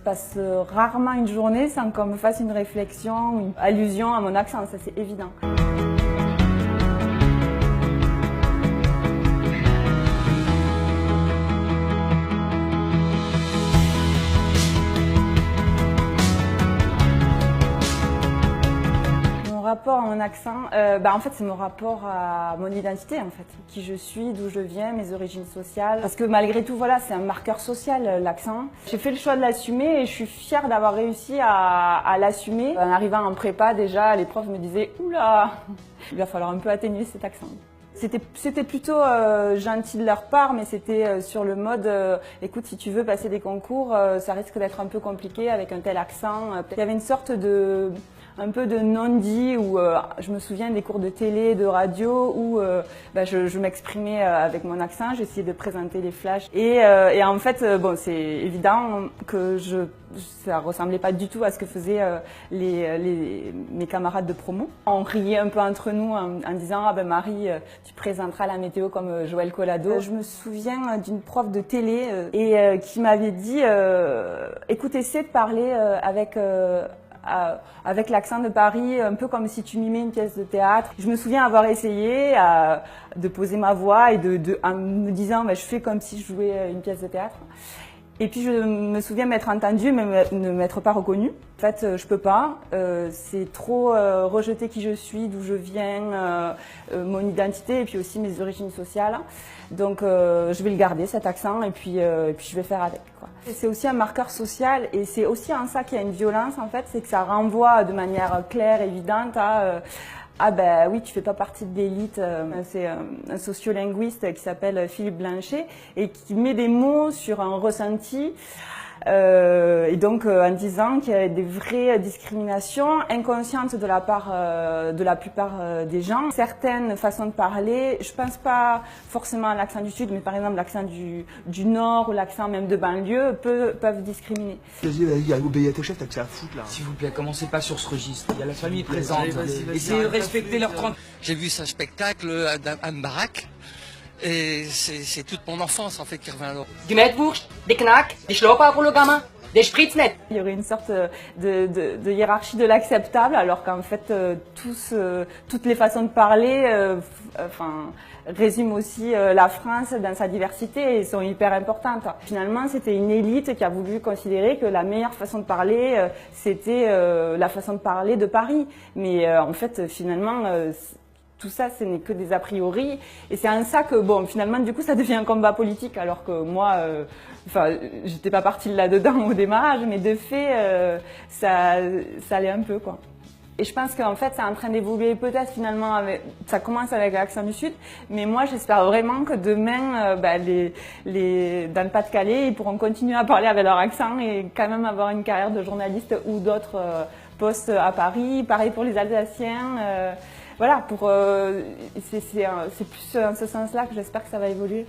passe rarement une journée sans qu'on me fasse une réflexion, une allusion à mon accent, ça c'est évident. Rapport à mon accent, en fait c'est mon rapport à mon identité en fait, qui je suis, d'où je viens, mes origines sociales. Parce que malgré tout voilà, c'est un marqueur social l'accent. J'ai fait le choix de l'assumer et je suis fière d'avoir réussi à l'assumer. En arrivant en prépa déjà, les profs me disaient oula, il va falloir un peu atténuer cet accent. C'était plutôt gentil de leur part, mais c'était sur le mode écoute, si tu veux passer des concours, ça risque d'être un peu compliqué avec un tel accent. Il y avait une sorte de un peu de non-dit où je me souviens des cours de télé, de radio où je m'exprimais avec mon accent, j'essayais de présenter les flashs et en fait bon c'est évident que ça ressemblait pas du tout à ce que faisaient mes camarades de promo. On riait un peu entre nous en disant ah ben Marie tu présenteras la météo comme Joël Collado. Je me souviens d'une prof de télé qui m'avait dit écoute essaie de parler avec l'accent de Paris, un peu comme si tu mimais une pièce de théâtre. Je me souviens avoir essayé de poser ma voix et en me disant je fais comme si je jouais une pièce de théâtre. Et puis je me souviens m'être entendue mais ne m'être pas reconnue. En fait, je peux pas. C'est trop rejeter qui je suis, d'où je viens, mon identité et puis aussi mes origines sociales. Donc je vais le garder cet accent et puis je vais faire avec. C'est aussi un marqueur social et c'est aussi en ça qu'il y a une violence en fait, c'est que ça renvoie de manière claire, évidente à ah ben oui, tu fais pas partie de l'élite. C'est un sociolinguiste qui s'appelle Philippe Blanchet et qui met des mots sur un ressenti. Et donc en disant qu'il y a des vraies discriminations inconscientes de la part de la plupart des gens. Certaines façons de parler, je pense pas forcément à l'accent du Sud, mais par exemple l'accent du Nord ou l'accent même de banlieue peuvent discriminer. Vas-y, obéis à tes chefs, t'as que ça à foutre là. S'il vous plaît, commencez pas sur ce registre, il y a la famille présente. Essayez de respecter leur 30. J'ai vu ce spectacle à Barak. Et c'est toute mon enfance en fait qui revient alors. Du Mettwurst, des Knack, des Schloper pour le gamin, des Spritznet. Il y aurait une sorte de hiérarchie de l'acceptable alors qu'en fait toutes les façons de parler résument aussi la France dans sa diversité et sont hyper importantes. Finalement c'était une élite qui a voulu considérer que la meilleure façon de parler c'était la façon de parler de Paris. Mais en fait finalement tout ça, ce n'est que des a priori, et c'est en ça que, bon, finalement, du coup, ça devient un combat politique, alors que moi, j'étais pas partie là-dedans au démarrage, mais de fait, ça allait un peu, quoi. Et je pense qu'en fait, c'est en train d'évoluer peut-être finalement, ça commence avec l'accent du Sud, mais moi, j'espère vraiment que demain, dans le Pas-de-Calais, ils pourront continuer à parler avec leur accent et quand même avoir une carrière de journaliste ou d'autres postes à Paris. Pareil pour les Alsaciens. Voilà, c'est plus en ce sens-là que j'espère que ça va évoluer.